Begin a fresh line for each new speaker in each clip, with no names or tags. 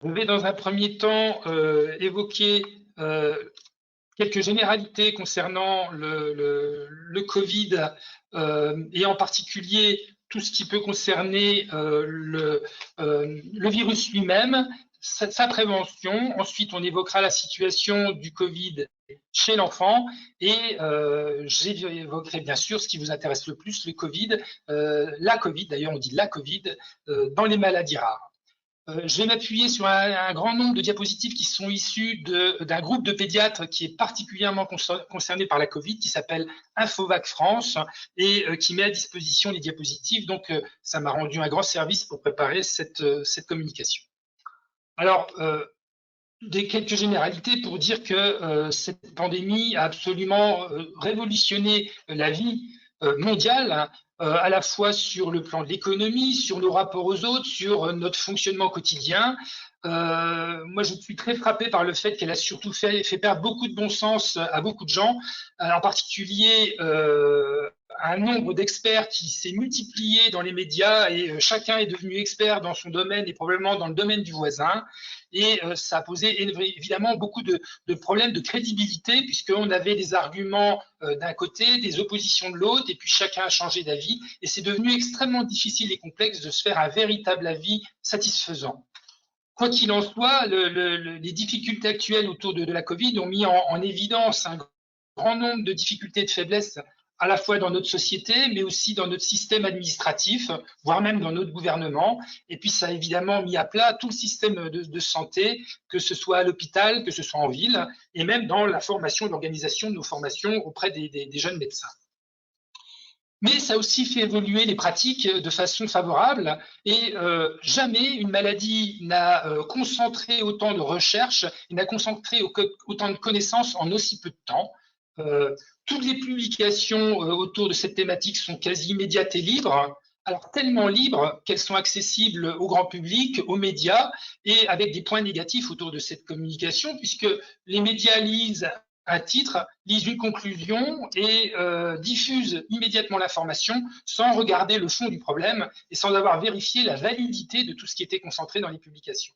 Je vais dans un premier temps évoquer quelques généralités concernant le Covid et en particulier tout ce qui peut concerner le virus lui-même, sa prévention. Ensuite, on évoquera la situation du Covid chez l'enfant et j'évoquerai bien sûr ce qui vous intéresse le plus, le Covid, la Covid, d'ailleurs on dit la Covid, dans les maladies rares. Je vais m'appuyer sur un grand nombre de diapositives qui sont issues d'un groupe de pédiatres qui est particulièrement concerné par la Covid, qui s'appelle Infovac France et qui met à disposition les diapositives. Donc, ça m'a rendu un grand service pour préparer cette communication. Alors, quelques généralités pour dire que cette pandémie a absolument révolutionné la vie mondiale, hein, à la fois sur le plan de l'économie, sur nos rapports aux autres, sur notre fonctionnement quotidien. Moi, je suis très frappé par le fait qu'elle a surtout fait perdre beaucoup de bon sens à beaucoup de gens, en particulier un nombre d'experts qui s'est multiplié dans les médias et chacun est devenu expert dans son domaine et probablement dans le domaine du voisin. Et ça a posé évidemment beaucoup de problèmes de crédibilité, puisqu'on avait des arguments d'un côté, des oppositions de l'autre, et puis chacun a changé d'avis. Et c'est devenu extrêmement difficile et complexe de se faire un véritable avis satisfaisant. Quoi qu'il en soit, les difficultés actuelles autour de la Covid ont mis en évidence un grand nombre de difficultés et de faiblesses à la fois dans notre société, mais aussi dans notre système administratif, voire même dans notre gouvernement. Et puis, ça a évidemment mis à plat tout le système de santé, que ce soit à l'hôpital, que ce soit en ville, et même dans la formation et l'organisation de nos formations auprès des jeunes médecins. Mais ça a aussi fait évoluer les pratiques de façon favorable et jamais une maladie n'a concentré autant de recherches, n'a concentré autant de connaissances en aussi peu de temps. Toutes les publications autour de cette thématique sont quasi immédiates et libres. Alors tellement libres qu'elles sont accessibles au grand public, aux médias, et avec des points négatifs autour de cette communication, puisque les médias lisent un titre, lisent une conclusion et diffusent immédiatement l'information sans regarder le fond du problème et sans avoir vérifié la validité de tout ce qui était concentré dans les publications.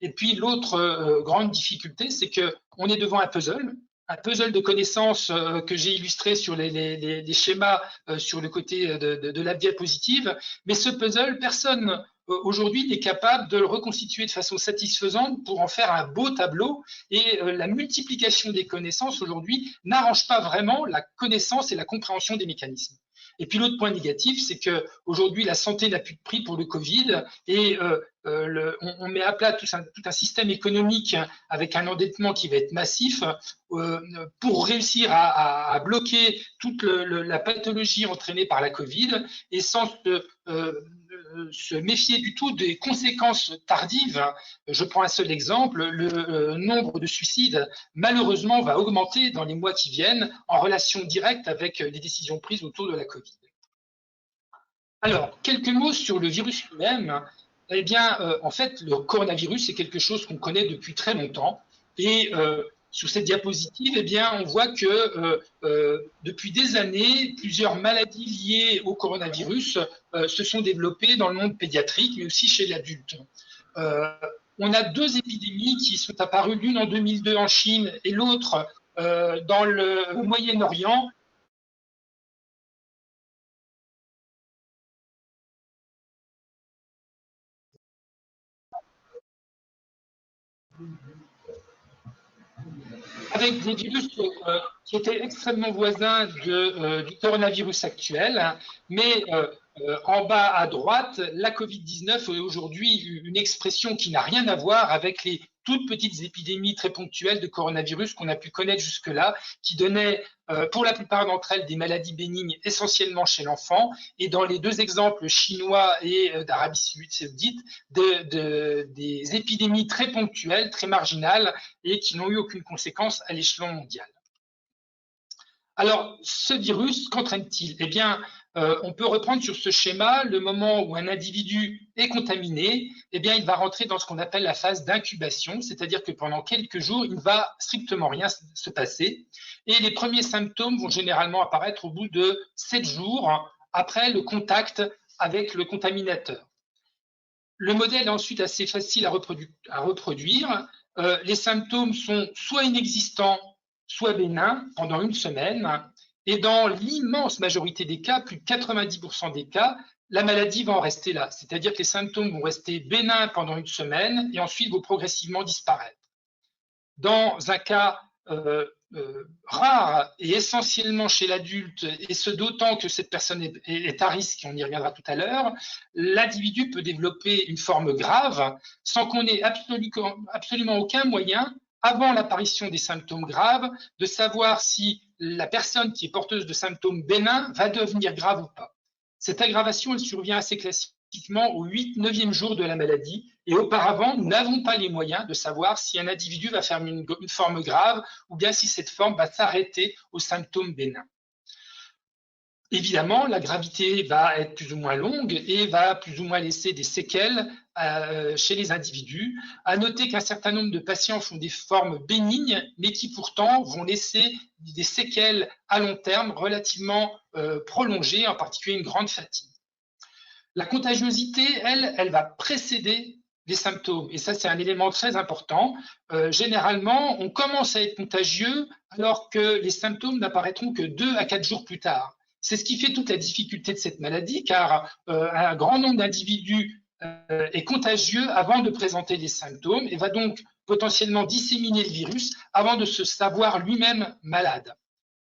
Et puis l'autre grande difficulté, c'est qu'on est devant un puzzle de connaissances que j'ai illustré sur les schémas sur le côté de la diapositive. Mais ce puzzle, personne aujourd'hui n'est capable de le reconstituer de façon satisfaisante pour en faire un beau tableau. Et la multiplication des connaissances aujourd'hui n'arrange pas vraiment la connaissance et la compréhension des mécanismes. Et puis l'autre point négatif, c'est qu'aujourd'hui, la santé n'a plus de prix pour le Covid et on met à plat tout un système économique avec un endettement qui va être massif pour réussir à bloquer toute la pathologie entraînée par la Covid et sans se méfier du tout des conséquences tardives. Je prends un seul exemple, le nombre de suicides malheureusement va augmenter dans les mois qui viennent en relation directe avec les décisions prises autour de la Covid. Alors, quelques mots sur le virus lui-même. Eh bien, en fait, le coronavirus, c'est quelque chose qu'on connaît depuis très longtemps. Et sur cette diapositive, eh bien, on voit que depuis des années, plusieurs maladies liées au coronavirus se sont développées dans le monde pédiatrique, mais aussi chez l'adulte. On a deux épidémies qui sont apparues, l'une en 2002 en Chine et l'autre dans le Moyen-Orient. Avec des virus qui étaient extrêmement voisins du coronavirus actuel, hein, mais en bas à droite, la Covid-19 est aujourd'hui une expression qui n'a rien à voir avec les toutes petites épidémies très ponctuelles de coronavirus qu'on a pu connaître jusque-là, qui donnaient pour la plupart d'entre elles des maladies bénignes essentiellement chez l'enfant, et dans les deux exemples chinois et d'Arabie saoudite, des épidémies très ponctuelles, très marginales, et qui n'ont eu aucune conséquence à l'échelon mondial. Alors, ce virus, qu'entraîne-t-il? Eh bien, on peut reprendre sur ce schéma le moment où un individu est contaminé, eh bien, il va rentrer dans ce qu'on appelle la phase d'incubation, c'est-à-dire que pendant quelques jours, il ne va strictement rien se passer. Et les premiers symptômes vont généralement apparaître au bout de 7 jours après le contact avec le contaminateur. Le modèle est ensuite assez facile à reproduire. Les symptômes sont soit inexistants, soit bénins pendant une semaine. Et dans l'immense majorité des cas, plus de 90% des cas, la maladie va en rester là. C'est-à-dire que les symptômes vont rester bénins pendant une semaine et ensuite vont progressivement disparaître. Dans un cas rare et essentiellement chez l'adulte, et ce d'autant que cette personne est à risque, on y reviendra tout à l'heure, l'individu peut développer une forme grave sans qu'on ait absolument aucun moyen, avant l'apparition des symptômes graves, de savoir si la personne qui est porteuse de symptômes bénins va devenir grave ou pas. Cette aggravation, elle survient assez classiquement au 8-9e jour de la maladie, et auparavant, nous n'avons pas les moyens de savoir si un individu va faire une forme grave ou bien si cette forme va s'arrêter aux symptômes bénins. Évidemment, la gravité va être plus ou moins longue et va plus ou moins laisser des séquelles chez les individus. À noter qu'un certain nombre de patients font des formes bénignes, mais qui pourtant vont laisser des séquelles à long terme relativement prolongées, en particulier une grande fatigue. La contagiosité, elle va précéder les symptômes. Et ça, c'est un élément très important. Généralement, on commence à être contagieux alors que les symptômes n'apparaîtront que 2 à 4 jours plus tard. C'est ce qui fait toute la difficulté de cette maladie, car un grand nombre d'individus est contagieux avant de présenter les symptômes et va donc potentiellement disséminer le virus avant de se savoir lui-même malade.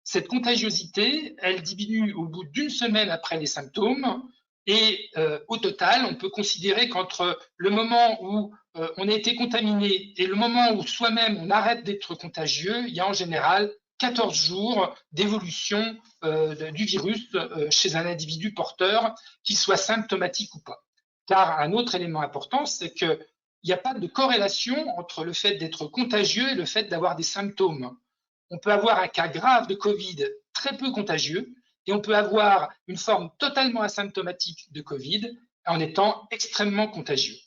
Cette contagiosité, elle diminue au bout d'une semaine après les symptômes. Et au total, on peut considérer qu'entre le moment où on a été contaminé et le moment où soi-même on arrête d'être contagieux, il y a en général 14 jours d'évolution du virus chez un individu porteur, qu'il soit symptomatique ou pas. Car un autre élément important, c'est qu'il n'y a pas de corrélation entre le fait d'être contagieux et le fait d'avoir des symptômes. On peut avoir un cas grave de Covid très peu contagieux, et on peut avoir une forme totalement asymptomatique de Covid en étant extrêmement contagieux.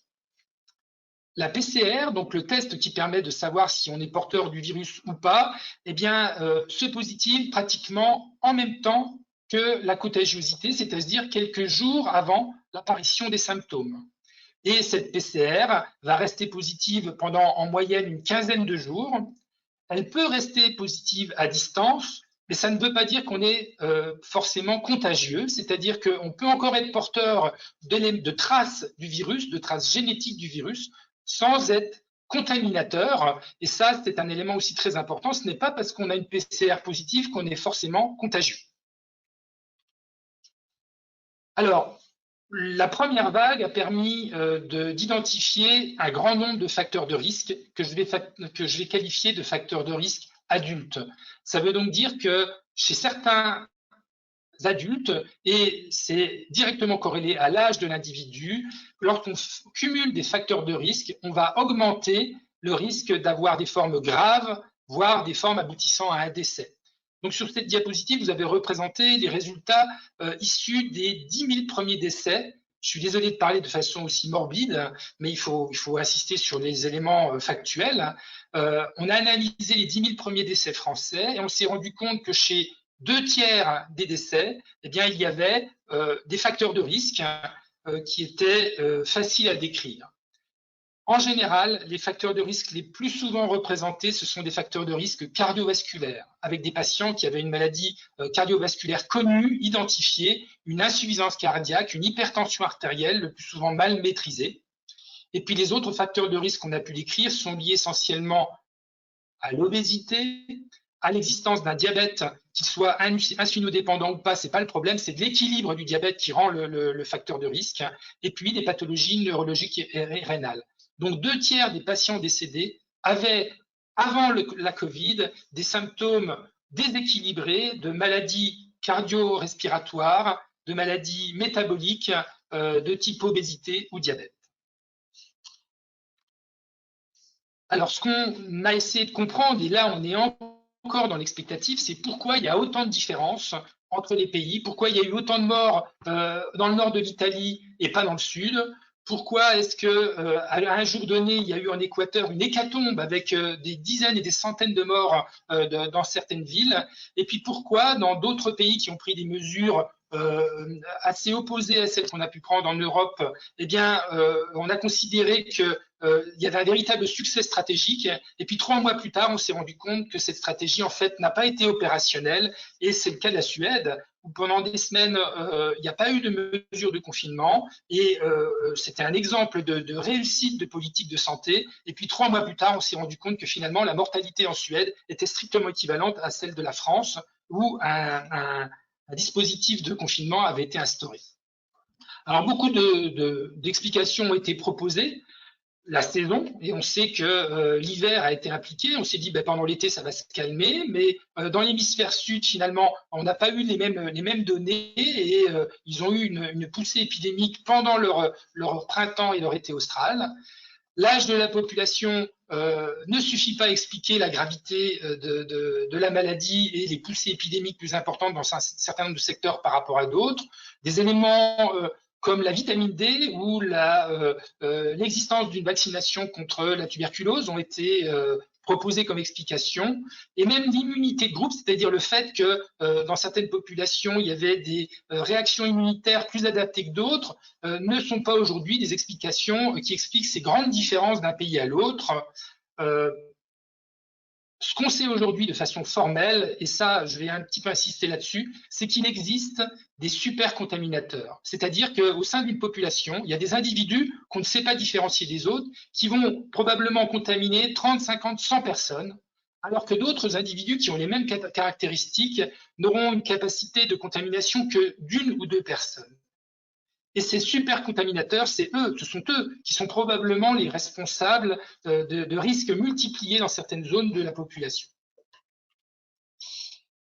La PCR, donc le test qui permet de savoir si on est porteur du virus ou pas, eh bien, se positive pratiquement en même temps que la contagiosité, c'est-à-dire quelques jours avant l'apparition des symptômes. Et cette PCR va rester positive pendant en moyenne une quinzaine de jours. Elle peut rester positive à distance, mais ça ne veut pas dire qu'on est forcément contagieux, c'est-à-dire qu'on peut encore être porteur de traces du virus, de traces génétiques du virus, sans être contaminateur. Et ça, c'est un élément aussi très important. Ce n'est pas parce qu'on a une PCR positive qu'on est forcément contagieux. Alors, la première vague a permis d'identifier un grand nombre de facteurs de risque que je vais qualifier de facteurs de risque adultes. Ça veut donc dire que chez certains adultes, et c'est directement corrélé à l'âge de l'individu, lorsqu'on cumule des facteurs de risque, on va augmenter le risque d'avoir des formes graves, voire des formes aboutissant à un décès. Donc sur cette diapositive, vous avez représenté les résultats issus des 10 000 premiers décès. Je suis désolé de parler de façon aussi morbide, mais il faut insister sur les éléments factuels. On a analysé les 10 000 premiers décès français et on s'est rendu compte que chez 2 tiers des décès, eh bien, il y avait des facteurs de risque qui étaient faciles à décrire. En général, les facteurs de risque les plus souvent représentés, ce sont des facteurs de risque cardiovasculaires, avec des patients qui avaient une maladie cardiovasculaire connue, identifiée, une insuffisance cardiaque, une hypertension artérielle, le plus souvent mal maîtrisée. Et puis les autres facteurs de risque qu'on a pu décrire sont liés essentiellement à l'obésité, à l'existence d'un diabète, qu'il soit insulinodépendant ou pas, ce n'est pas le problème, c'est de l'équilibre du diabète qui rend le facteur de risque, et puis des pathologies neurologiques et rénales. Donc 2 tiers des patients décédés avaient, avant la Covid, des symptômes déséquilibrés de maladies cardio-respiratoires, de maladies métaboliques de type obésité ou diabète. Alors, ce qu'on a essayé de comprendre, et là on est encore dans l'expectative, c'est pourquoi il y a autant de différences entre les pays, pourquoi il y a eu autant de morts dans le nord de l'Italie et pas dans le sud. Pourquoi est-ce qu'à un jour donné, il y a eu en Équateur une hécatombe avec des dizaines et des centaines de morts dans certaines villes? Et puis pourquoi, dans d'autres pays qui ont pris des mesures assez opposée à celle qu'on a pu prendre en Europe, eh bien, on a considéré que il y avait un véritable succès stratégique. Et puis 3 mois plus tard, on s'est rendu compte que cette stratégie, en fait, n'a pas été opérationnelle. Et c'est le cas de la Suède, où pendant des semaines, il n'y a pas eu de mesures de confinement. Et c'était un exemple de réussite de politique de santé. Et puis 3 mois plus tard, on s'est rendu compte que finalement, la mortalité en Suède était strictement équivalente à celle de la France, où un dispositif de confinement avait été instauré. Alors, beaucoup d'explications ont été proposées. La saison, et on sait que l'hiver a été impliqué. On s'est dit pendant l'été ça va se calmer, mais dans l'hémisphère sud finalement on n'a pas eu les mêmes données et ils ont eu une poussée épidémique pendant leur printemps et leur été austral. L'âge de la population ne suffit pas à expliquer la gravité de la maladie et les poussées épidémiques plus importantes dans un certain nombre de secteurs par rapport à d'autres. Des éléments comme la vitamine D ou l'existence d'une vaccination contre la tuberculose ont été proposés comme explication, et même l'immunité de groupe, c'est-à-dire le fait que dans certaines populations, il y avait des réactions immunitaires plus adaptées que d'autres, ne sont pas aujourd'hui des explications qui expliquent ces grandes différences d'un pays à l'autre. Ce qu'on sait aujourd'hui de façon formelle, et ça, je vais un petit peu insister là-dessus, c'est qu'il existe des supercontaminateurs. C'est-à-dire qu'au sein d'une population, il y a des individus qu'on ne sait pas différencier des autres, qui vont probablement contaminer 30, 50, 100 personnes, alors que d'autres individus qui ont les mêmes caractéristiques n'auront une capacité de contamination que d'1 ou 2 personnes. Et ces supercontaminateurs, ce sont eux qui sont probablement les responsables de risques multipliés dans certaines zones de la population.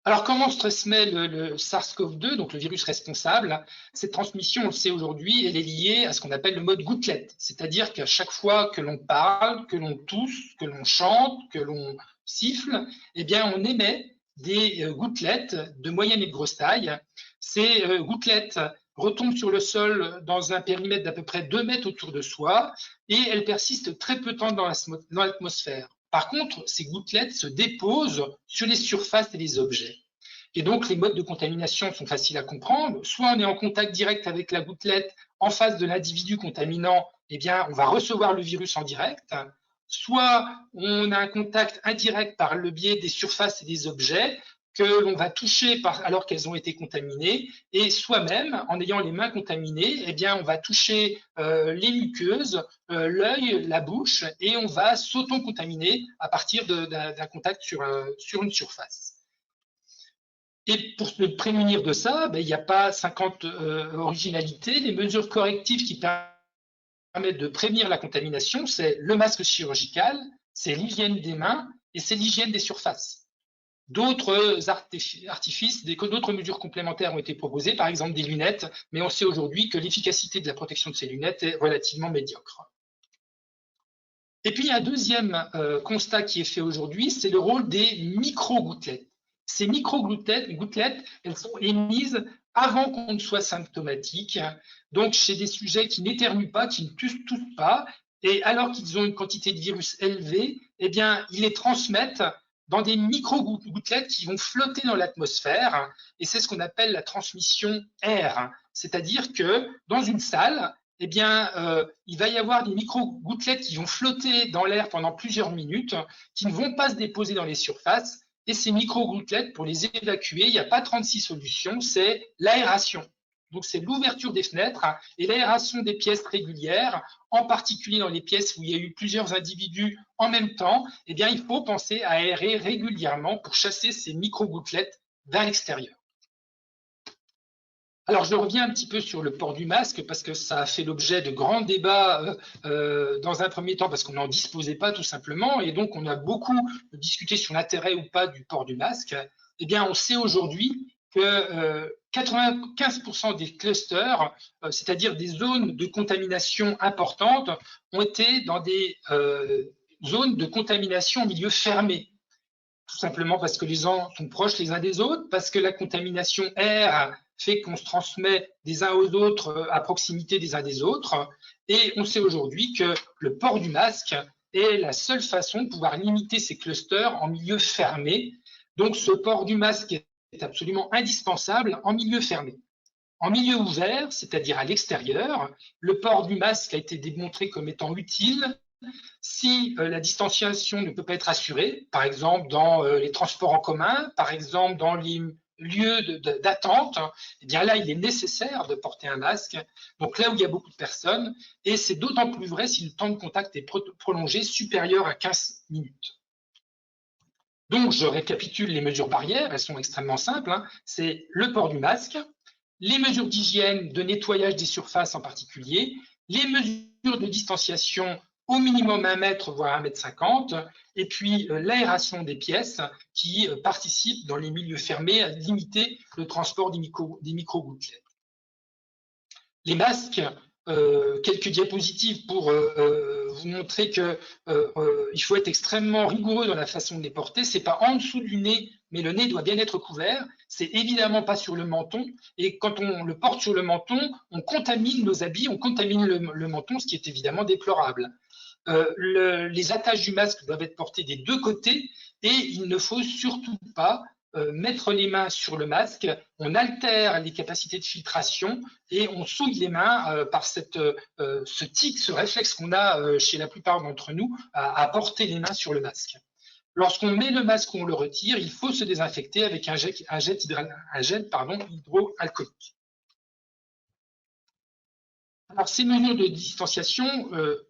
Alors, comment se transmet le SARS-CoV-2, donc le virus responsable? Cette transmission, on le sait aujourd'hui, elle est liée à ce qu'on appelle le mode gouttelette. C'est-à-dire qu'à chaque fois que l'on parle, que l'on tousse, que l'on chante, que l'on siffle, eh bien, on émet des gouttelettes de moyenne et de grosse taille. Ces gouttelettes retombent sur le sol dans un périmètre d'à peu près 2 mètres autour de soi et elles persistent très peu de temps dans l'atmosphère. Par contre, ces gouttelettes se déposent sur les surfaces et les objets. Et donc, les modes de contamination sont faciles à comprendre. Soit on est en contact direct avec la gouttelette en face de l'individu contaminant, eh bien, on va recevoir le virus en direct. Soit on a un contact indirect par le biais des surfaces et des objets que l'on va toucher alors qu'elles ont été contaminées, et soi-même, en ayant les mains contaminées, eh bien, on va toucher les muqueuses, l'œil, la bouche, et on va s'auto-contaminer à partir d'un contact sur une surface. Et pour se prémunir de ça, il n'y a pas 50 originalités. Les mesures correctives qui permettent de prévenir la contamination, c'est le masque chirurgical, c'est l'hygiène des mains et c'est l'hygiène des surfaces. D'autres artifices, d'autres mesures complémentaires ont été proposées, par exemple des lunettes, mais on sait aujourd'hui que l'efficacité de la protection de ces lunettes est relativement médiocre. Et puis, il y a un deuxième constat qui est fait aujourd'hui, c'est le rôle des micro-gouttelettes. Ces micro-gouttelettes, elles sont émises avant qu'on ne soit symptomatique, donc chez des sujets qui n'éternuent pas, qui ne toussent pas, et alors qu'ils ont une quantité de virus élevée, eh bien, ils les transmettent dans des micro-gouttelettes qui vont flotter dans l'atmosphère, et c'est ce qu'on appelle la transmission air. C'est-à-dire que dans une salle, eh bien, il va y avoir des micro-gouttelettes qui vont flotter dans l'air pendant plusieurs minutes, qui ne vont pas se déposer dans les surfaces, et ces micro-gouttelettes, pour les évacuer, il n'y a pas 36 solutions, c'est l'aération. Donc, c'est l'ouverture des fenêtres et l'aération des pièces régulières, en particulier dans les pièces où il y a eu plusieurs individus en même temps. Eh bien, il faut penser à aérer régulièrement pour chasser ces micro-gouttelettes vers l'extérieur. Alors, je reviens un petit peu sur le port du masque parce que ça a fait l'objet de grands débats dans un premier temps parce qu'on n'en disposait pas tout simplement et donc on a beaucoup discuté sur l'intérêt ou pas du port du masque. Eh bien, on sait aujourd'hui que 95% des clusters, c'est-à-dire des zones de contamination importantes, ont été dans des zones de contamination en milieu fermé. Tout simplement parce que les gens sont proches les uns des autres, parce que la contamination air fait qu'on se transmet des uns aux autres à proximité des uns des autres. Et on sait aujourd'hui que le port du masque est la seule façon de pouvoir limiter ces clusters en milieu fermé. Donc, ce port du masque est absolument indispensable en milieu fermé. En milieu ouvert, c'est-à-dire à l'extérieur, le port du masque a été démontré comme étant utile si la distanciation ne peut pas être assurée, par exemple dans les transports en commun, par exemple dans les lieux d'attente, eh bien là, il est nécessaire de porter un masque. Donc là où il y a beaucoup de personnes, et c'est d'autant plus vrai si le temps de contact est prolongé, supérieur à 15 minutes. Donc, je récapitule les mesures barrières, elles sont extrêmement simples. C'est le port du masque, les mesures d'hygiène, de nettoyage des surfaces en particulier, les mesures de distanciation au minimum 1 mètre, voire 1,50 m, et puis l'aération des pièces qui participent dans les milieux fermés à limiter le transport des micro-gouttelettes. Les masques, quelques diapositives pour vous montrer qu'il faut être extrêmement rigoureux dans la façon de les porter. Ce n'est pas en dessous du nez, mais le nez doit bien être couvert. C'est évidemment pas sur le menton. Et quand on le porte sur le menton, on contamine nos habits, on contamine le menton, ce qui est évidemment déplorable. Les attaches du masque doivent être portées des deux côtés et il ne faut surtout pas mettre les mains sur le masque. On altère les capacités de filtration et on souille les mains par ce tic, ce réflexe qu'on a chez la plupart d'entre nous à porter les mains sur le masque. Lorsqu'on met le masque ou on le retire, il faut se désinfecter avec un gel hydroalcoolique. Alors, ces mesures de distanciation,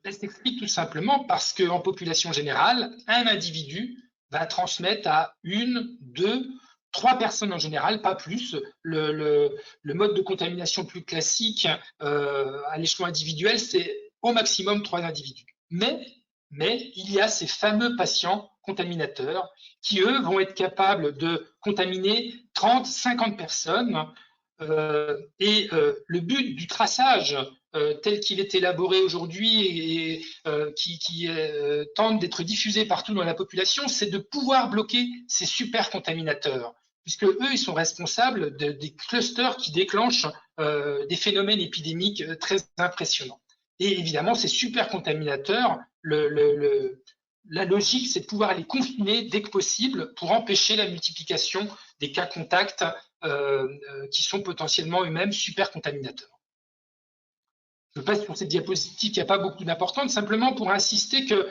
elles s'expliquent tout simplement parce qu'en population générale, un individu va transmettre à 1, 2, 3 personnes en général, pas plus. Le mode de contamination plus classique à l'échelon individuel, c'est au maximum 3 individus. Mais il y a ces fameux patients contaminateurs qui, eux, vont être capables de contaminer 30, 50 personnes. Le but du traçage tel qu'il est élaboré aujourd'hui et qui tente d'être diffusé partout dans la population, c'est de pouvoir bloquer ces super contaminateurs, puisque eux, ils sont responsables des clusters qui déclenchent des phénomènes épidémiques très impressionnants. Et évidemment, ces super contaminateurs, la logique, c'est de pouvoir les confiner dès que possible pour empêcher la multiplication des cas contacts qui sont potentiellement eux-mêmes super contaminateurs. Je passe sur cette diapositive qui n'a pas beaucoup d'importance, simplement pour insister que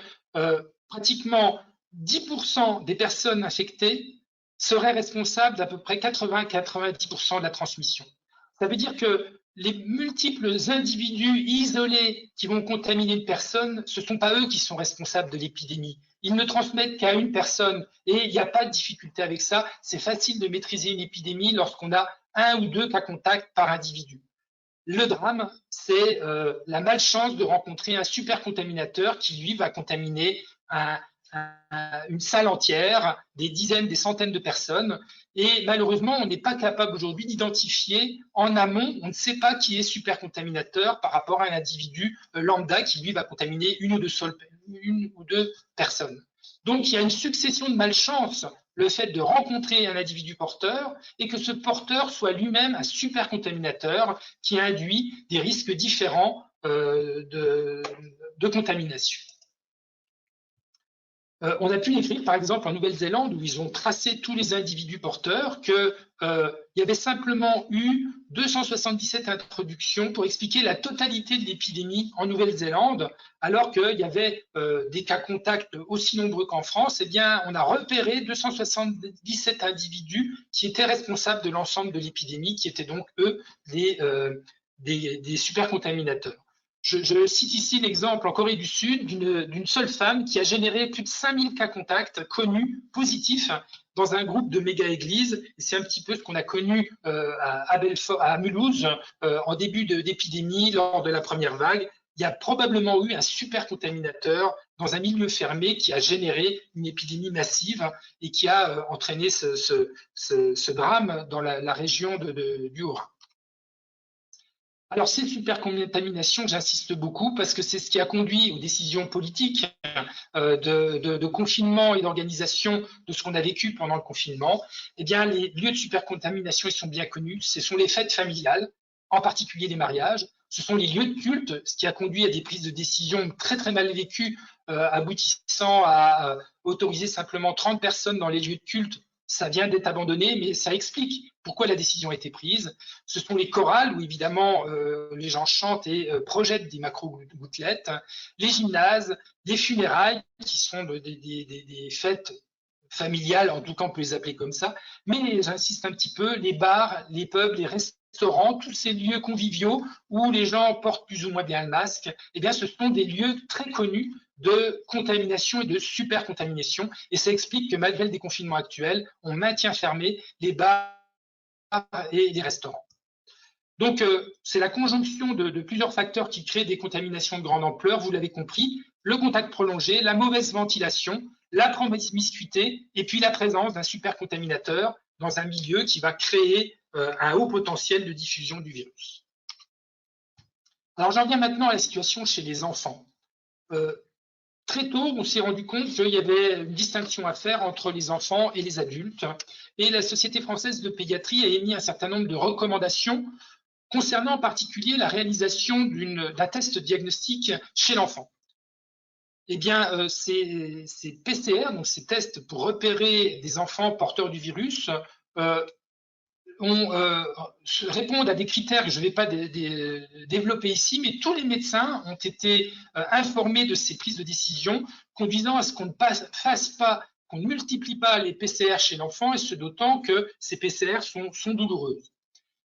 pratiquement 10% des personnes infectées seraient responsables d'à peu près 80-90% de la transmission. Ça veut dire que les multiples individus isolés qui vont contaminer une personne, ce ne sont pas eux qui sont responsables de l'épidémie. Ils ne transmettent qu'à une personne et il n'y a pas de difficulté avec ça. C'est facile de maîtriser une épidémie lorsqu'on a 1 ou 2 cas contacts par individu. Le drame, c'est la malchance de rencontrer un super contaminateur qui, lui, va contaminer une salle entière, des dizaines, des centaines de personnes. Et malheureusement, on n'est pas capable aujourd'hui d'identifier en amont, on ne sait pas qui est super contaminateur par rapport à un individu lambda qui, lui, va contaminer une ou deux personnes. Donc, il y a une succession de malchances, le fait de rencontrer un individu porteur et que ce porteur soit lui-même un super contaminateur qui induit des risques différents de contamination. On a pu écrire, par exemple, en Nouvelle-Zélande, où ils ont tracé tous les individus porteurs, qu'il y avait simplement eu 277 introductions pour expliquer la totalité de l'épidémie en Nouvelle-Zélande, alors qu'il y avait des cas contacts aussi nombreux qu'en France. Eh bien, on a repéré 277 individus qui étaient responsables de l'ensemble de l'épidémie, qui étaient donc, eux, des super contaminateurs. Je cite ici l'exemple en Corée du Sud d'une seule femme qui a généré plus de 5000 cas contacts connus, positifs, dans un groupe de méga-églises. C'est un petit peu ce qu'on a connu à Mulhouse en début d'épidémie lors de la première vague. Il y a probablement eu un super contaminateur dans un milieu fermé qui a généré une épidémie massive et qui a entraîné ce drame dans la région du Haut-Rhin. Alors, ces supercontaminations, j'insiste beaucoup parce que c'est ce qui a conduit aux décisions politiques de confinement et d'organisation de ce qu'on a vécu pendant le confinement. Eh bien, les lieux de supercontamination, ils sont bien connus. Ce sont les fêtes familiales, en particulier les mariages. Ce sont les lieux de culte, ce qui a conduit à des prises de décision très, très mal vécues, aboutissant à autoriser simplement 30 personnes dans les lieux de culte ça vient d'être abandonné, mais ça explique pourquoi la décision a été prise. Ce sont les chorales où évidemment les gens chantent et projettent des macro-gouttelettes, les gymnases, les funérailles qui sont des fêtes familiales, en tout cas on peut les appeler comme ça, mais j'insiste un petit peu, les bars, les pubs, les restaurants, tous ces lieux conviviaux où les gens portent plus ou moins bien le masque, eh bien ce sont des lieux très connus de contamination et de supercontamination. Et ça explique que malgré le déconfinement actuel, on maintient fermés les bars et les restaurants. Donc, c'est la conjonction de plusieurs facteurs qui créent des contaminations de grande ampleur, vous l'avez compris, le contact prolongé, la mauvaise ventilation, la promiscuité et puis la présence d'un supercontaminateur dans un milieu qui va créer un haut potentiel de diffusion du virus. Alors, j'en viens maintenant à la situation chez les enfants. Très tôt, on s'est rendu compte qu'il y avait une distinction à faire entre les enfants et les adultes. Et la Société française de pédiatrie a émis un certain nombre de recommandations concernant en particulier la réalisation d'un test diagnostique chez l'enfant. Eh bien, ces PCR, donc ces tests pour repérer des enfants porteurs du virus, répondent à des critères que je ne vais pas développer ici, mais tous les médecins ont été informés de ces prises de décision conduisant à ce qu'on ne multiplie pas les PCR chez l'enfant, et ce d'autant que ces PCR sont douloureuses.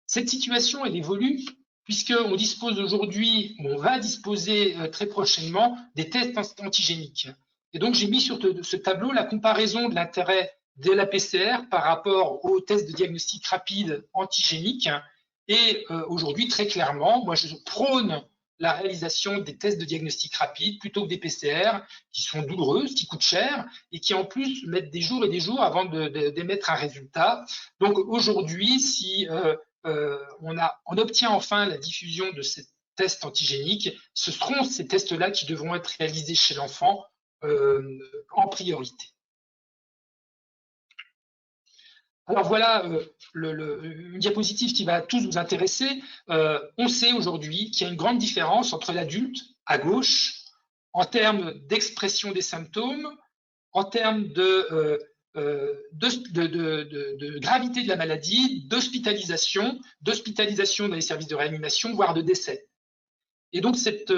Cette situation, elle évolue puisqu'on dispose aujourd'hui, on va disposer très prochainement des tests antigéniques. Et donc, j'ai mis sur ce tableau la comparaison de l'intérêt de la PCR par rapport aux tests de diagnostic rapide antigénique. Et aujourd'hui, très clairement, moi, je prône la réalisation des tests de diagnostic rapide plutôt que des PCR qui sont douloureuses, qui coûtent cher et qui en plus mettent des jours et des jours avant d'émettre un résultat. Donc aujourd'hui, si on obtient enfin la diffusion de ces tests antigéniques, ce seront ces tests-là qui devront être réalisés chez l'enfant en priorité. Alors voilà une diapositive qui va tous vous intéresser. On sait aujourd'hui qu'il y a une grande différence entre l'adulte à gauche en termes d'expression des symptômes, en termes de gravité de la maladie, d'hospitalisation dans les services de réanimation, voire de décès. Et donc cette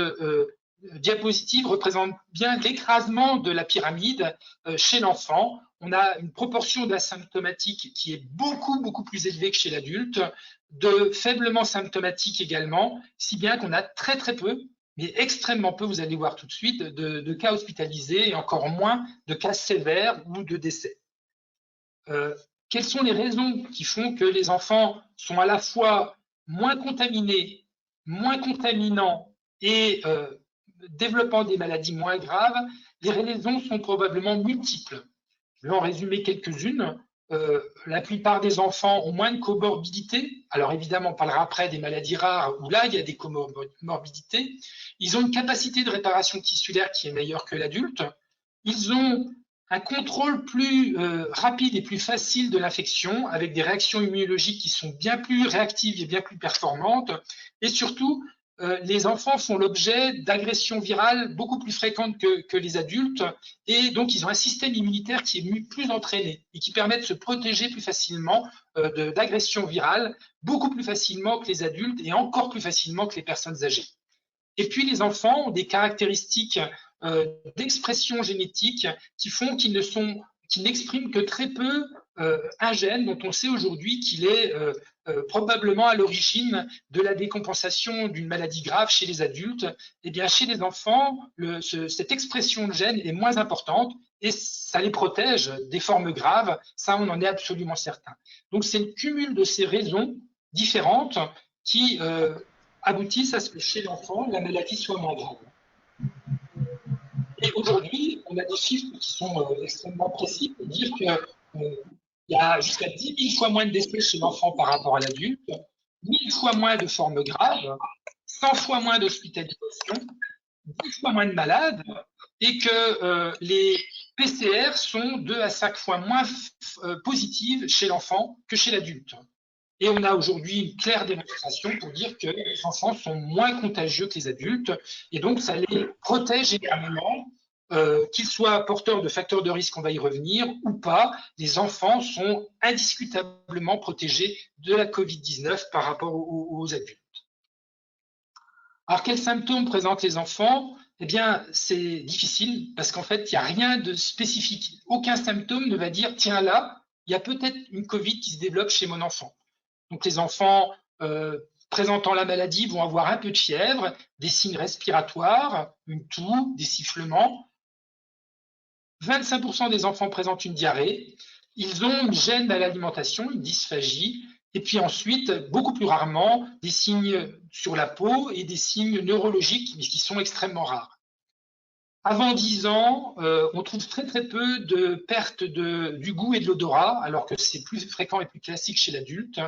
diapositive représente bien l'écrasement de la pyramide chez l'enfant. On a une proportion d'asymptomatiques qui est beaucoup plus élevée que chez l'adulte, de faiblement symptomatiques également, si bien qu'on a très peu, mais extrêmement peu, vous allez voir tout de suite, de cas hospitalisés et encore moins de cas sévères ou de décès. Quelles sont les raisons qui font que les enfants sont à la fois moins contaminés, moins contaminants et développant des maladies moins graves? Les raisons sont probablement multiples. Je vais en résumer quelques-unes. La plupart des enfants ont moins de comorbidités. Alors évidemment, on parlera après des maladies rares où là, il y a des comorbidités. Ils ont une capacité de réparation tissulaire qui est meilleure que l'adulte. Ils ont un contrôle plus rapide et plus facile de l'infection avec des réactions immunologiques qui sont bien plus réactives et bien plus performantes. Et surtout, les enfants font l'objet d'agressions virales beaucoup plus fréquentes que les adultes, et donc ils ont un système immunitaire qui est plus entraîné et qui permet de se protéger plus facilement d'agressions virales, beaucoup plus facilement que les adultes et encore plus facilement que les personnes âgées. Et puis les enfants ont des caractéristiques d'expression génétique qui font qu'ils n'expriment que très peu un gène dont on sait aujourd'hui qu'il est probablement à l'origine de la décompensation d'une maladie grave chez les adultes. Eh bien, chez les enfants, cette expression de gène est moins importante et ça les protège des formes graves. Ça, on en est absolument certain. Donc, c'est le cumul de ces raisons différentes qui aboutissent à ce que chez l'enfant, la maladie soit moins grave. Et aujourd'hui, on a des chiffres qui sont extrêmement précis pour dire qu'il y a jusqu'à 10 000 fois moins de décès chez l'enfant par rapport à l'adulte, 1000 fois moins de formes graves, 100 fois moins d'hospitalisation, 10 fois moins de malades, et que les PCR sont 2 à 5 fois moins positives chez l'enfant que chez l'adulte. Et on a aujourd'hui une claire démonstration pour dire que les enfants sont moins contagieux que les adultes, et donc ça les protège également qu'ils soient porteurs de facteurs de risque, on va y revenir, ou pas, les enfants sont indiscutablement protégés de la Covid-19 par rapport aux adultes. Alors, quels symptômes présentent les enfants? Eh bien, c'est difficile parce qu'en fait, il n'y a rien de spécifique. Aucun symptôme ne va dire, tiens là, il y a peut-être une Covid qui se développe chez mon enfant. Donc, les enfants présentant la maladie vont avoir un peu de fièvre, des signes respiratoires, une toux, des sifflements. 25% des enfants présentent une diarrhée. Ils ont une gêne à l'alimentation, une dysphagie. Et puis ensuite, beaucoup plus rarement, des signes sur la peau et des signes neurologiques, mais qui sont extrêmement rares. Avant 10 ans, on trouve très très peu de perte du goût et de l'odorat, alors que c'est plus fréquent et plus classique chez l'adulte.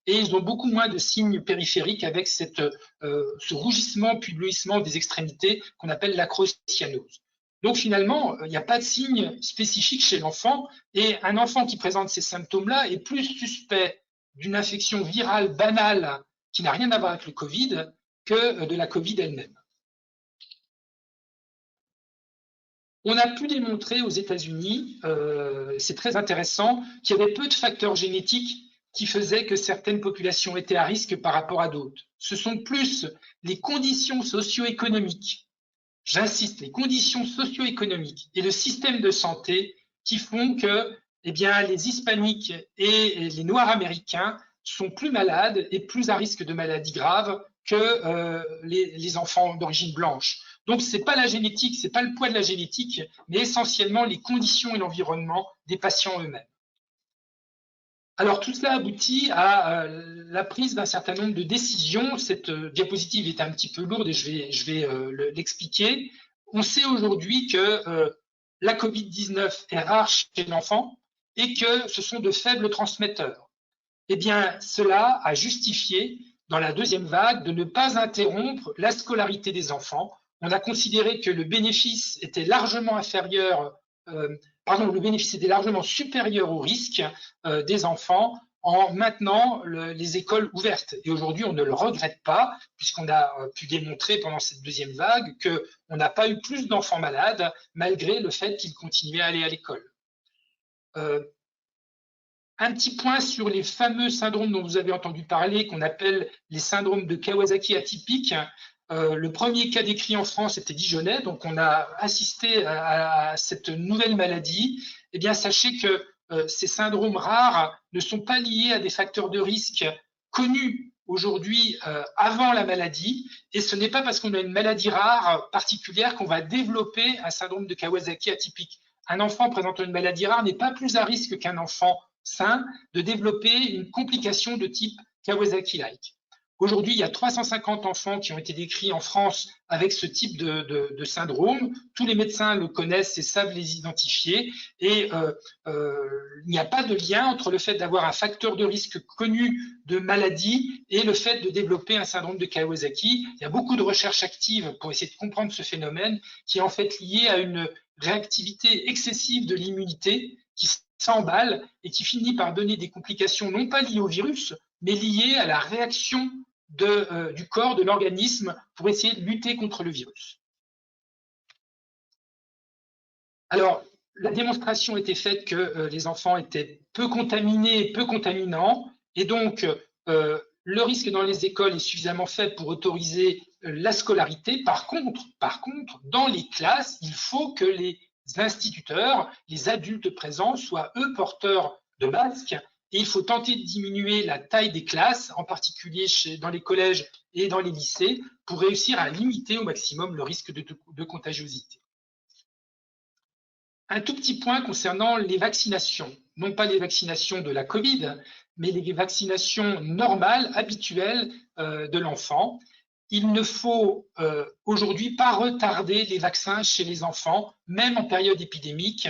Et ils ont beaucoup moins de signes périphériques avec ce rougissement puis bleuissement des extrémités qu'on appelle l'acrocyanose. Donc finalement, il n'y a pas de signe spécifique chez l'enfant, et un enfant qui présente ces symptômes-là est plus suspect d'une infection virale banale qui n'a rien à voir avec le Covid que de la Covid elle-même. On a pu démontrer aux États-Unis, c'est très intéressant, qu'il y avait peu de facteurs génétiques qui faisaient que certaines populations étaient à risque par rapport à d'autres. Ce sont plus les conditions socio-économiques, j'insiste, les conditions socio-économiques et le système de santé qui font que eh bien, les hispaniques et les noirs américains sont plus malades et plus à risque de maladies graves que les enfants d'origine blanche. Donc, ce n'est pas la génétique, ce n'est pas le poids de la génétique, mais essentiellement les conditions et l'environnement des patients eux-mêmes. Alors, tout cela aboutit à la prise d'un certain nombre de décisions. Cette diapositive est un petit peu lourde et je vais l'expliquer. On sait aujourd'hui que la Covid-19 est rare chez l'enfant et que ce sont de faibles transmetteurs. Eh bien, cela a justifié, dans la deuxième vague, de ne pas interrompre la scolarité des enfants. On a considéré que le bénéfice était largement le bénéfice était largement supérieur au risque des enfants en maintenant les écoles ouvertes. Et aujourd'hui, on ne le regrette pas, puisqu'on a pu démontrer pendant cette deuxième vague qu'on n'a pas eu plus d'enfants malades, malgré le fait qu'ils continuaient à aller à l'école. Un petit point sur les fameux syndromes dont vous avez entendu parler, qu'on appelle les syndromes de Kawasaki atypiques. Le premier cas décrit en France était dijonnais, donc on a assisté à cette nouvelle maladie. Eh bien, sachez que ces syndromes rares ne sont pas liés à des facteurs de risque connus aujourd'hui avant la maladie, et ce n'est pas parce qu'on a une maladie rare particulière qu'on va développer un syndrome de Kawasaki atypique. Un enfant présentant une maladie rare n'est pas plus à risque qu'un enfant sain de développer une complication de type Kawasaki-like. Aujourd'hui, il y a 350 enfants qui ont été décrits en France avec ce type de syndrome. Tous les médecins le connaissent et savent les identifier. Et il n'y a pas de lien entre le fait d'avoir un facteur de risque connu de maladie et le fait de développer un syndrome de Kawasaki. Il y a beaucoup de recherches actives pour essayer de comprendre ce phénomène qui est en fait lié à une réactivité excessive de l'immunité qui s'emballe et qui finit par donner des complications non pas liées au virus, mais liées à la réaction du corps, de l'organisme, pour essayer de lutter contre le virus. Alors, la démonstration était faite que les enfants étaient peu contaminés, peu contaminants, et donc le risque dans les écoles est suffisamment faible pour autoriser la scolarité. Par contre, dans les classes, il faut que les instituteurs, les adultes présents, soient eux porteurs de masques. Et il faut tenter de diminuer la taille des classes, en particulier dans les collèges et dans les lycées, pour réussir à limiter au maximum le risque de contagiosité. Un tout petit point concernant les vaccinations, non pas les vaccinations de la Covid, mais les vaccinations normales, habituelles de l'enfant. Il ne faut aujourd'hui pas retarder les vaccins chez les enfants, même en période épidémique.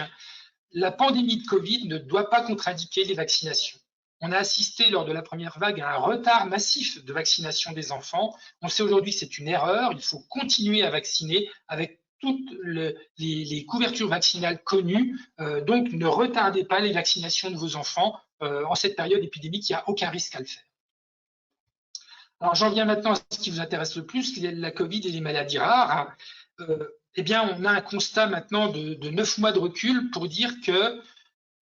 La pandémie de Covid ne doit pas contre-indiquer les vaccinations. On a assisté lors de la première vague à un retard massif de vaccination des enfants. On sait aujourd'hui que c'est une erreur. Il faut continuer à vacciner avec toutes les couvertures vaccinales connues. Donc, ne retardez pas les vaccinations de vos enfants. En cette période épidémique, il n'y a aucun risque à le faire. Alors, j'en viens maintenant à ce qui vous intéresse le plus, la Covid et les maladies rares. eh bien, on a un constat maintenant de 9 mois de recul pour dire que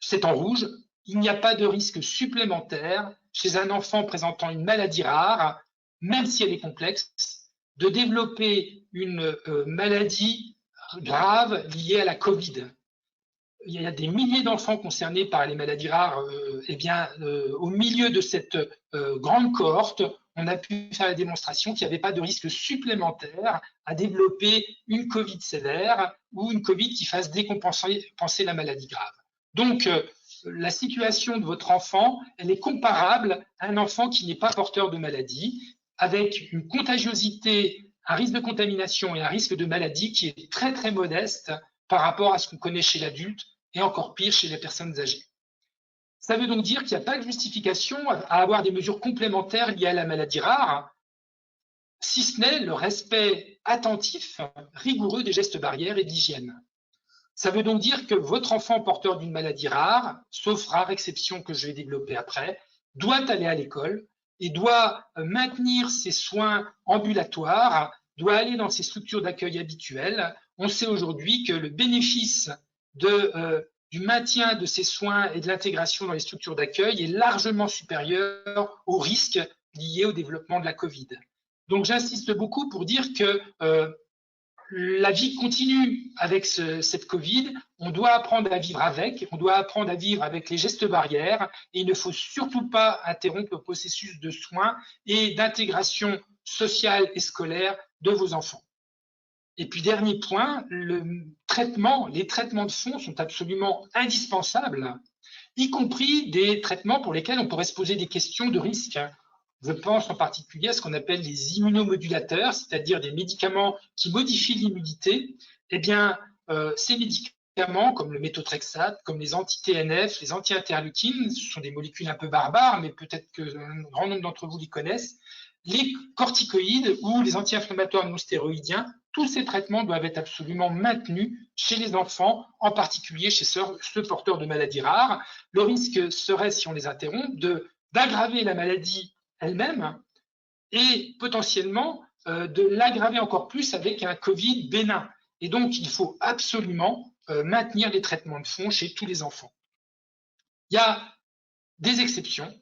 c'est en rouge, il n'y a pas de risque supplémentaire chez un enfant présentant une maladie rare, même si elle est complexe, de développer une maladie grave liée à la Covid. Il y a des milliers d'enfants concernés par les maladies rares. Eh bien, au milieu de cette grande cohorte, on a pu faire la démonstration qu'il n'y avait pas de risque supplémentaire à développer une Covid sévère ou une Covid qui fasse décompenser la maladie grave. Donc, la situation de votre enfant, elle est comparable à un enfant qui n'est pas porteur de maladie, avec une contagiosité, un risque de contamination et un risque de maladie qui est très, très modeste par rapport à ce qu'on connaît chez l'adulte et encore pire chez les personnes âgées. Ça veut donc dire qu'il n'y a pas de justification à avoir des mesures complémentaires liées à la maladie rare, si ce n'est le respect attentif, rigoureux des gestes barrières et d'hygiène. Ça veut donc dire que votre enfant porteur d'une maladie rare, sauf rare exception que je vais développer après, doit aller à l'école et doit maintenir ses soins ambulatoires, doit aller dans ses structures d'accueil habituelles. On sait aujourd'hui que le bénéfice du maintien de ces soins et de l'intégration dans les structures d'accueil est largement supérieur au risque lié au développement de la Covid. Donc j'insiste beaucoup pour dire que la vie continue avec cette Covid, on doit apprendre à vivre avec, on doit apprendre à vivre avec les gestes barrières et il ne faut surtout pas interrompre le processus de soins et d'intégration sociale et scolaire de vos enfants. Et puis dernier point, les traitements de fond sont absolument indispensables, y compris des traitements pour lesquels on pourrait se poser des questions de risque. Je pense en particulier à ce qu'on appelle les immunomodulateurs, c'est-à-dire des médicaments qui modifient l'immunité. Eh bien, ces médicaments, comme le méthotrexate, comme les anti-TNF, les anti-interleukines, ce sont des molécules un peu barbares, mais peut-être qu'un grand nombre d'entre vous les connaissent, les corticoïdes ou les anti-inflammatoires non stéroïdiens, tous ces traitements doivent être absolument maintenus chez les enfants, en particulier chez ceux porteurs de maladies rares. Le risque serait, si on les interrompt, d'aggraver la maladie elle-même et potentiellement de l'aggraver encore plus avec un Covid bénin. Et donc, il faut absolument maintenir les traitements de fond chez tous les enfants. Il y a des exceptions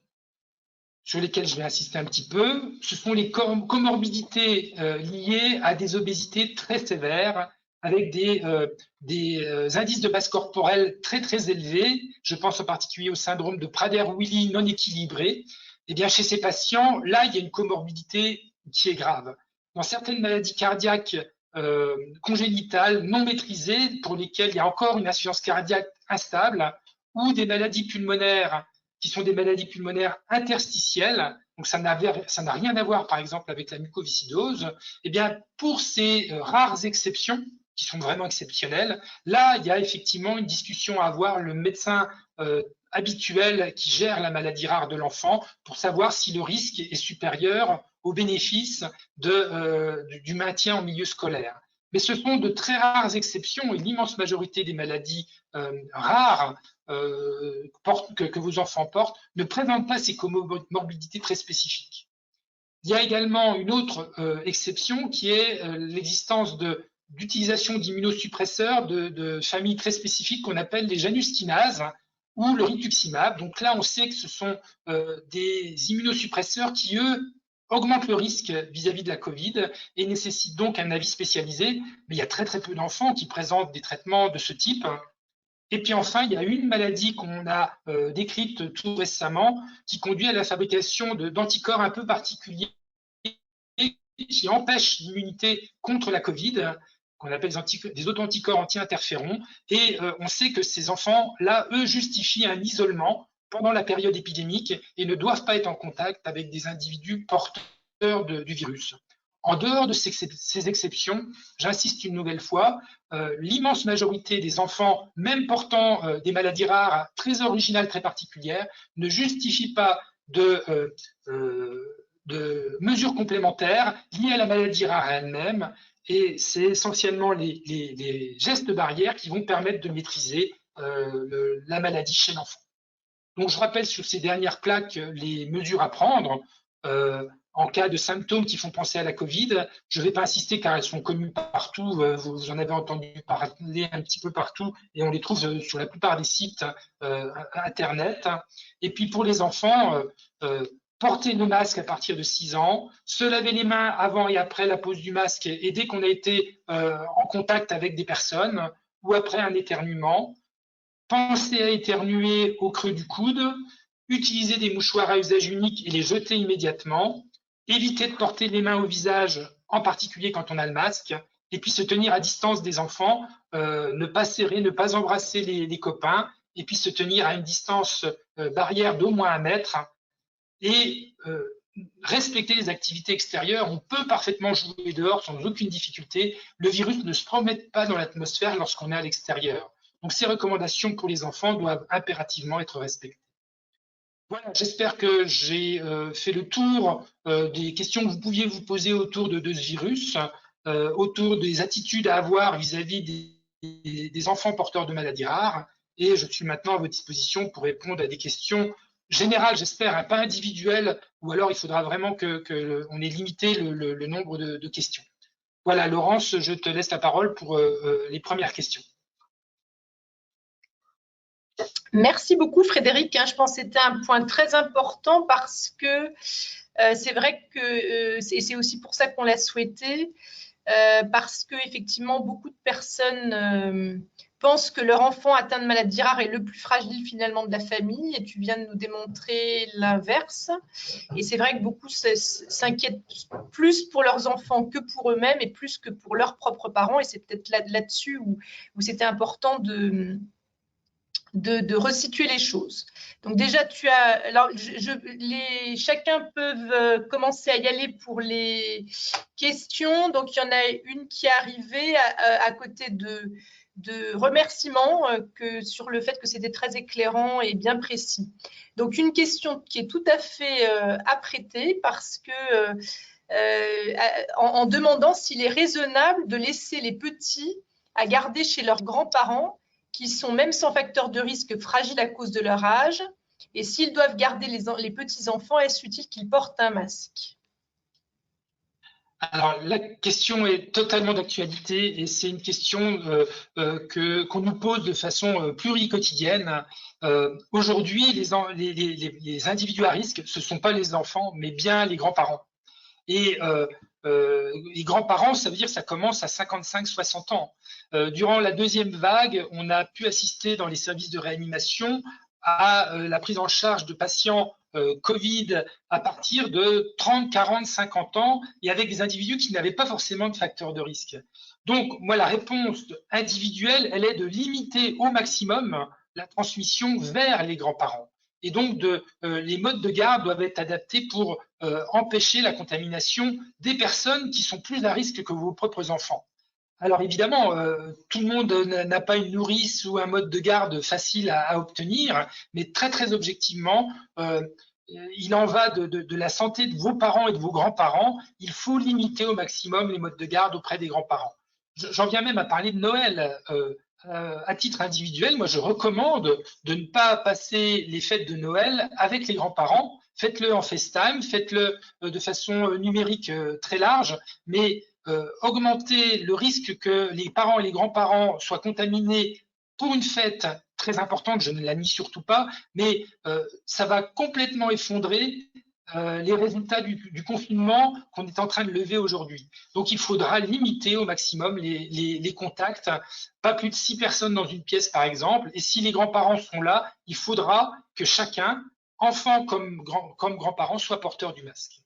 sur lesquelles je vais insister un petit peu. Ce sont les comorbidités liées à des obésités très sévères avec des indices de masse corporelle très, très élevés. Je pense en particulier au syndrome de Prader-Willi non équilibré. Eh bien, chez ces patients, là, il y a une comorbidité qui est grave. Dans certaines maladies cardiaques congénitales non maîtrisées, pour lesquelles il y a encore une insuffisance cardiaque instable, ou des maladies pulmonaires qui sont des maladies pulmonaires interstitielles, donc ça n'a rien à voir, par exemple, avec la mucoviscidose. Eh bien, pour ces rares exceptions, qui sont vraiment exceptionnelles, là, il y a effectivement une discussion à avoir. Le médecin habituel qui gère la maladie rare de l'enfant pour savoir si le risque est supérieur au bénéfice du maintien en milieu scolaire. Mais ce sont de très rares exceptions et l'immense majorité des maladies rares que vos enfants portent ne présentent pas ces comorbidités très spécifiques. Il y a également une autre exception qui est l'existence d'utilisation d'immunosuppresseurs de familles très spécifiques qu'on appelle les janus-kinases ou le rituximab. Donc là, on sait que ce sont des immunosuppresseurs qui, eux, augmentent le risque vis-à-vis de la Covid et nécessitent donc un avis spécialisé. Mais il y a très, très peu d'enfants qui présentent des traitements de ce type. Et puis enfin, il y a une maladie qu'on a décrite tout récemment qui conduit à la fabrication d'anticorps un peu particuliers qui empêchent l'immunité contre la Covid, qu'on appelle des auto-anticorps anti-interférons. Et on sait que ces enfants-là, eux, justifient un isolement pendant la période épidémique et ne doivent pas être en contact avec des individus porteurs du virus. En dehors de ces exceptions, j'insiste une nouvelle fois, l'immense majorité des enfants, même portant des maladies rares très originales, très particulières, ne justifient pas de mesures complémentaires liées à la maladie rare elle-même. Et c'est essentiellement les gestes barrières qui vont permettre de maîtriser la maladie chez l'enfant. Donc, je rappelle sur ces dernières plaques les mesures à prendre. en cas de symptômes qui font penser à la Covid. Je ne vais pas insister car elles sont connues partout, vous en avez entendu parler un petit peu partout et on les trouve sur la plupart des sites Internet. Et puis pour les enfants, porter le masque à partir de 6 ans, se laver les mains avant et après la pose du masque et dès qu'on a été en contact avec des personnes ou après un éternuement, penser à éternuer au creux du coude, utiliser des mouchoirs à usage unique et les jeter immédiatement, éviter de porter les mains au visage, en particulier quand on a le masque, et puis se tenir à distance des enfants, ne pas serrer, ne pas embrasser les copains, et puis se tenir à une distance barrière d'au moins 1 mètre, et respecter les activités extérieures. On peut parfaitement jouer dehors sans aucune difficulté. Le virus ne se promène pas dans l'atmosphère lorsqu'on est à l'extérieur. Donc ces recommandations pour les enfants doivent impérativement être respectées. Voilà, j'espère que j'ai fait le tour des questions que vous pouviez vous poser autour de ce virus, autour des attitudes à avoir vis-à-vis des enfants porteurs de maladies rares. Et je suis maintenant à votre disposition pour répondre à des questions générales, j'espère, hein, pas individuelles, ou alors il faudra vraiment qu'on ait limité le nombre de questions. Voilà, Laurence, je te laisse la parole pour les premières questions.
Merci beaucoup, Frédéric. Je pense que c'était un point très important parce que c'est vrai que c'est aussi pour ça qu'on l'a souhaité, parce que effectivement beaucoup de personnes pensent que leur enfant atteint de maladie rare est le plus fragile finalement de la famille, et tu viens de nous démontrer l'inverse. Et c'est vrai que beaucoup s'inquiètent plus pour leurs enfants que pour eux-mêmes et plus que pour leurs propres parents. Et c'est peut-être là-dessus où c'était important de resituer les choses. Donc déjà, tu as, alors chacun peut commencer à y aller pour les questions. Donc il y en a une qui est arrivée à côté de remerciements sur le fait que c'était très éclairant et bien précis. Donc une question qui est tout à fait apprêtée parce que en demandant s'il est raisonnable de laisser les petits à garder chez leurs grands-parents qui sont même sans facteur de risque fragiles à cause de leur âge, et s'ils doivent garder les petits-enfants, est-ce utile qu'ils portent un masque?
Alors, la question est totalement d'actualité et c'est une question qu'on nous pose de façon pluriquotidienne. Aujourd'hui, les individus à risque, ce ne sont pas les enfants, mais bien les grands-parents. Et les grands-parents, ça veut dire que ça commence à 55-60 ans. Durant la deuxième vague, on a pu assister dans les services de réanimation à la prise en charge de patients Covid à partir de 30, 40, 50 ans et avec des individus qui n'avaient pas forcément de facteur de risque. Donc, moi, la réponse individuelle, elle est de limiter au maximum la transmission vers les grands-parents. Et donc, les modes de garde doivent être adaptés pour empêcher la contamination des personnes qui sont plus à risque que vos propres enfants. Alors évidemment, tout le monde n'a pas une nourrice ou un mode de garde facile à obtenir, mais très très objectivement, il en va de la santé de vos parents et de vos grands-parents. Il faut limiter au maximum les modes de garde auprès des grands-parents. J'en viens même à parler de Noël. À titre individuel, moi je recommande de ne pas passer les fêtes de Noël avec les grands-parents. Faites-le en FaceTime, faites-le de façon numérique très large, mais augmenter le risque que les parents et les grands-parents soient contaminés pour une fête très importante, je ne la nie surtout pas, mais ça va complètement effondrer les résultats du confinement qu'on est en train de lever aujourd'hui. Donc il faudra limiter au maximum les contacts, pas plus de 6 personnes dans une pièce par exemple, et si les grands-parents sont là, il faudra que chacun, enfant comme grands-parents, soit porteur du masque.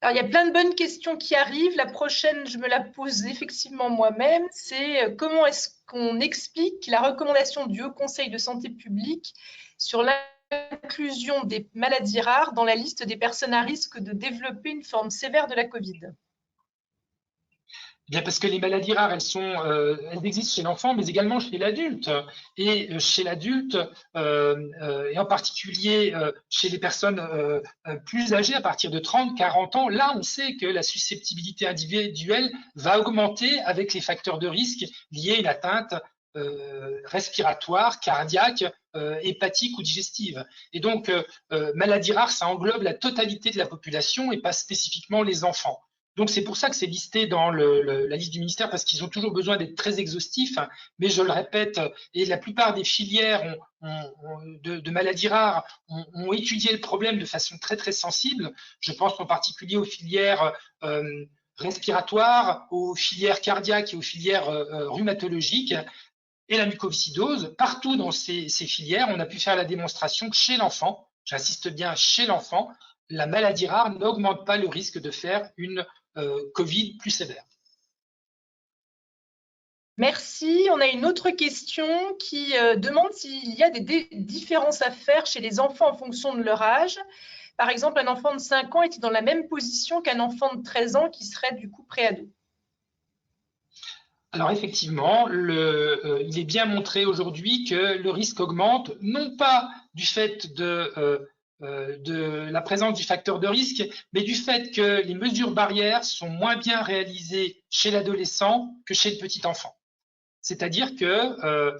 Alors, il y a plein de bonnes questions qui arrivent. La prochaine, je me la pose effectivement moi-même, c'est comment est-ce qu'on explique la recommandation du Haut Conseil de santé publique sur l'inclusion des maladies rares dans la liste des personnes à risque de développer une forme sévère de la Covid?
Bien parce que les maladies rares, elles existent chez l'enfant, mais également chez l'adulte. Et chez l'adulte, et en particulier chez les personnes plus âgées, à partir de 30, 40 ans, là, on sait que la susceptibilité individuelle va augmenter avec les facteurs de risque liés à une atteinte respiratoires, cardiaques, hépatiques ou digestives. Et donc, maladies rares, ça englobe la totalité de la population et pas spécifiquement les enfants. Donc, c'est pour ça que c'est listé dans la liste du ministère, parce qu'ils ont toujours besoin d'être très exhaustifs. Mais je le répète, et la plupart des filières de maladies rares ont étudié le problème de façon très, très sensible. Je pense en particulier aux filières respiratoires, aux filières cardiaques et aux filières rhumatologiques. Et la mucoviscidose, partout dans ces filières, on a pu faire la démonstration que chez l'enfant, j'insiste bien chez l'enfant, la maladie rare n'augmente pas le risque de faire une Covid plus sévère.
Merci. On a une autre question qui demande s'il y a des différences à faire chez les enfants en fonction de leur âge. Par exemple, un enfant de 5 ans est dans la même position qu'un enfant de 13 ans qui serait du coup préado.
Alors effectivement, il est bien montré aujourd'hui que le risque augmente, non pas du fait de la présence du facteur de risque, mais du fait que les mesures barrières sont moins bien réalisées chez l'adolescent que chez le petit enfant. C'est-à-dire que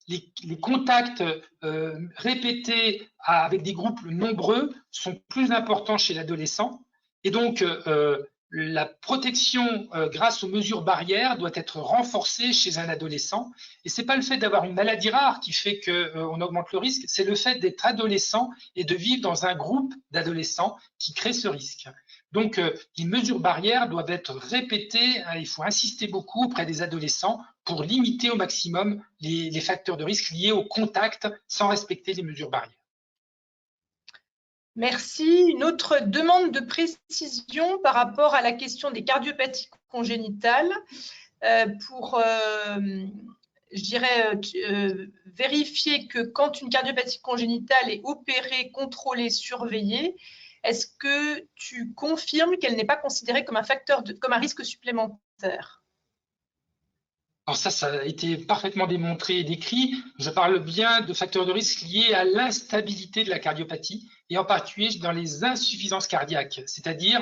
les contacts répétés avec des groupes nombreux sont plus importants chez l'adolescent. Et donc, la protection grâce aux mesures barrières doit être renforcée chez un adolescent. Et ce n'est pas le fait d'avoir une maladie rare qui fait qu'on augmente le risque, c'est le fait d'être adolescent et de vivre dans un groupe d'adolescents qui crée ce risque. Donc, les mesures barrières doivent être répétées. Il faut insister beaucoup auprès des adolescents pour limiter au maximum les facteurs de risque liés au contact sans respecter les mesures barrières.
Merci. Une autre demande de précision par rapport à la question des cardiopathies congénitales pour, je dirais, vérifier que quand une cardiopathie congénitale est opérée, contrôlée, surveillée, est-ce que tu confirmes qu'elle n'est pas considérée comme comme un risque supplémentaire?
Alors ça a été parfaitement démontré et décrit. Je parle bien de facteurs de risque liés à l'instabilité de la cardiopathie et en particulier dans les insuffisances cardiaques, c'est-à-dire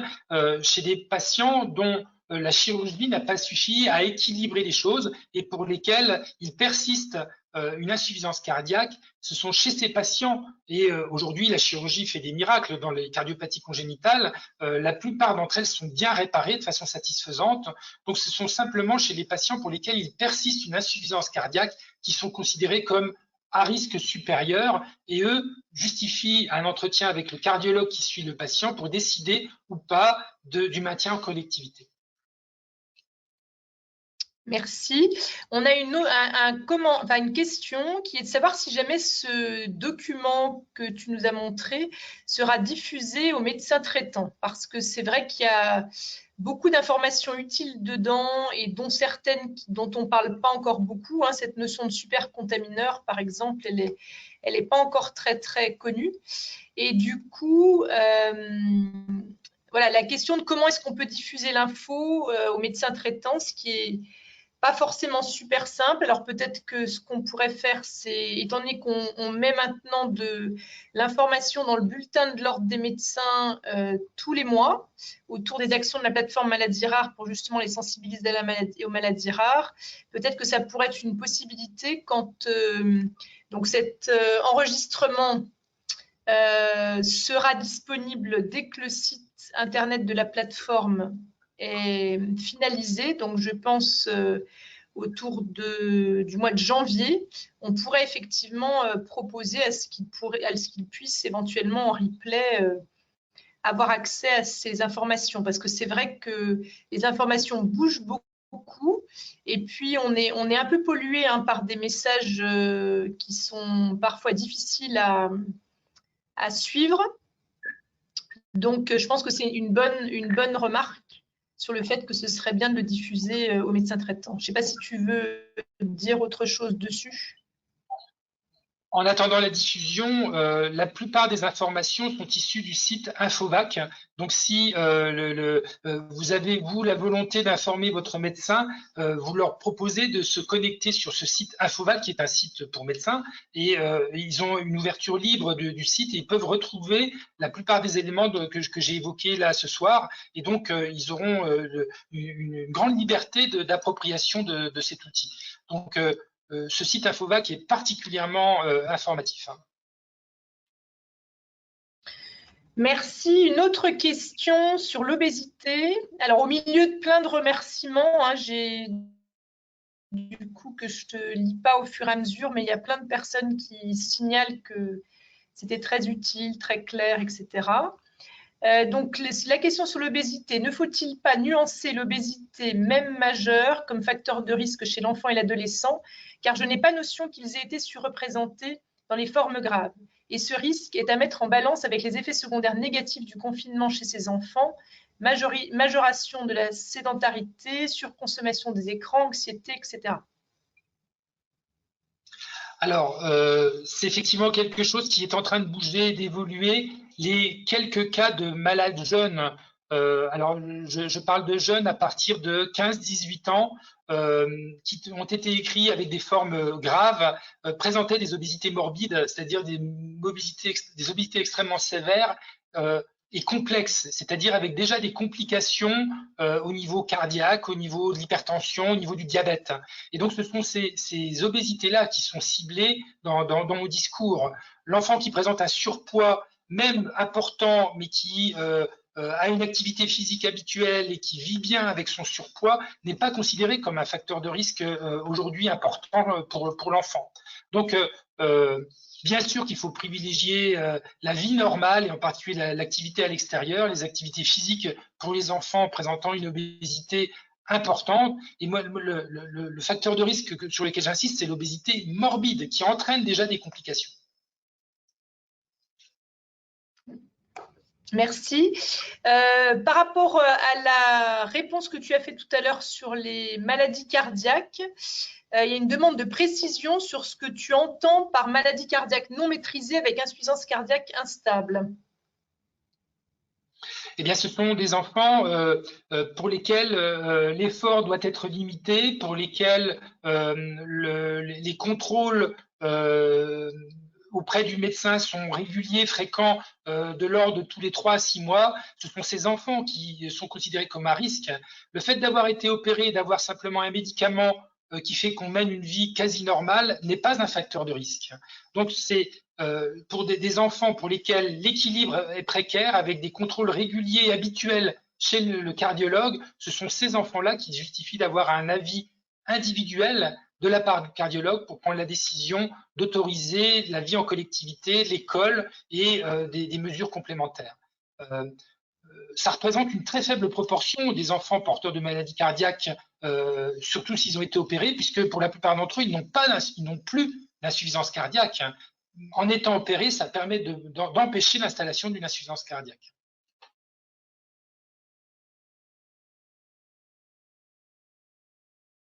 chez des patients dont la chirurgie n'a pas suffi à équilibrer les choses et pour lesquels il persiste une insuffisance cardiaque. Ce sont chez ces patients, et aujourd'hui la chirurgie fait des miracles dans les cardiopathies congénitales, la plupart d'entre elles sont bien réparées de façon satisfaisante. Donc ce sont simplement chez les patients pour lesquels il persiste une insuffisance cardiaque qui sont considérés comme à risque supérieur et eux justifient un entretien avec le cardiologue qui suit le patient pour décider ou pas du maintien en collectivité.
Merci. On a une question qui est de savoir si jamais ce document que tu nous as montré sera diffusé aux médecins traitants, parce que c'est vrai qu'il y a beaucoup d'informations utiles dedans et dont certaines dont on ne parle pas encore beaucoup. Cette notion de supercontamineur, par exemple, elle est pas encore très, très connue. Et du coup, voilà, la question de comment est-ce qu'on peut diffuser l'info aux médecins traitants, ce qui est pas forcément super simple. Alors peut-être que ce qu'on pourrait faire, c'est, étant donné qu'on met maintenant de l'information dans le bulletin de l'ordre des médecins tous les mois, autour des actions de la plateforme Maladies Rares pour justement les sensibiliser à la maladie, aux maladies rares, peut-être que ça pourrait être une possibilité quand donc cet enregistrement sera disponible dès que le site internet de la plateforme est finalisé. Donc, je pense autour du mois de janvier, on pourrait effectivement proposer à ce qu'il puisse éventuellement en replay avoir accès à ces informations. Parce que c'est vrai que les informations bougent beaucoup. Et puis, on est un peu pollué par des messages qui sont parfois difficiles à suivre. Donc, je pense que c'est une bonne remarque sur le fait que ce serait bien de le diffuser aux médecins traitants. Je ne sais pas si tu veux dire autre chose dessus.
En attendant la diffusion, la plupart des informations sont issues du site Infovac. Donc, si vous avez, vous, la volonté d'informer votre médecin, vous leur proposez de se connecter sur ce site Infovac, qui est un site pour médecins, et ils ont une ouverture libre du site et ils peuvent retrouver la plupart des éléments que j'ai évoqués là ce soir. Et donc, ils auront une grande liberté d'appropriation de cet outil. Donc, ce site Infovac est particulièrement informatif.
Merci. Une autre question sur l'obésité. Alors, au milieu de plein de remerciements, j'ai du coup que je ne te lis pas au fur et à mesure, mais il y a plein de personnes qui signalent que c'était très utile, très clair, etc. Donc, la question sur l'obésité, ne faut-il pas nuancer l'obésité, même majeure, comme facteur de risque chez l'enfant et l'adolescent, car je n'ai pas notion qu'ils aient été surreprésentés dans les formes graves. Et ce risque est à mettre en balance avec les effets secondaires négatifs du confinement chez ces enfants, majoration de la sédentarité, surconsommation des écrans, anxiété, etc.
Alors, c'est effectivement quelque chose qui est en train de bouger, d'évoluer. Les quelques cas de malades jeunes, alors je parle de jeunes à partir de 15-18 ans, qui ont été écrits avec des formes graves, présentaient des obésités morbides, c'est-à-dire des obésités extrêmement sévères, et complexes, c'est-à-dire avec déjà des complications au niveau cardiaque, au niveau de l'hypertension, au niveau du diabète. Et donc, ce sont ces obésités-là qui sont ciblées dans mon discours. L'enfant qui présente un surpoids, même important, mais qui a une activité physique habituelle et qui vit bien avec son surpoids, n'est pas considéré comme un facteur de risque aujourd'hui important pour l'enfant. Donc, bien sûr qu'il faut privilégier la vie normale et en particulier l'activité à l'extérieur, les activités physiques pour les enfants présentant une obésité importante. Et moi, le facteur de risque sur lequel j'insiste, c'est l'obésité morbide qui entraîne déjà des complications.
Merci. Par rapport à la réponse que tu as faite tout à l'heure sur les maladies cardiaques, il y a une demande de précision sur ce que tu entends par maladie cardiaque non maîtrisée avec insuffisance cardiaque instable.
Eh bien, ce sont des enfants pour lesquels l'effort doit être limité, pour lesquels les contrôles auprès du médecin sont réguliers, fréquents, de l'ordre de tous les 3 à 6 mois. Ce sont ces enfants qui sont considérés comme à risque. Le fait d'avoir été opéré, d'avoir simplement un médicament qui fait qu'on mène une vie quasi normale n'est pas un facteur de risque. Donc, c'est pour des enfants pour lesquels l'équilibre est précaire, avec des contrôles réguliers et habituels chez le cardiologue, ce sont ces enfants-là qui justifient d'avoir un avis individuel de la part du cardiologue pour prendre la décision d'autoriser la vie en collectivité, l'école et des mesures complémentaires. Ça représente une très faible proportion des enfants porteurs de maladies cardiaques, surtout s'ils ont été opérés, puisque pour la plupart d'entre eux, ils n'ont plus d'insuffisance cardiaque. En étant opérés, ça permet d'empêcher l'installation d'une insuffisance cardiaque.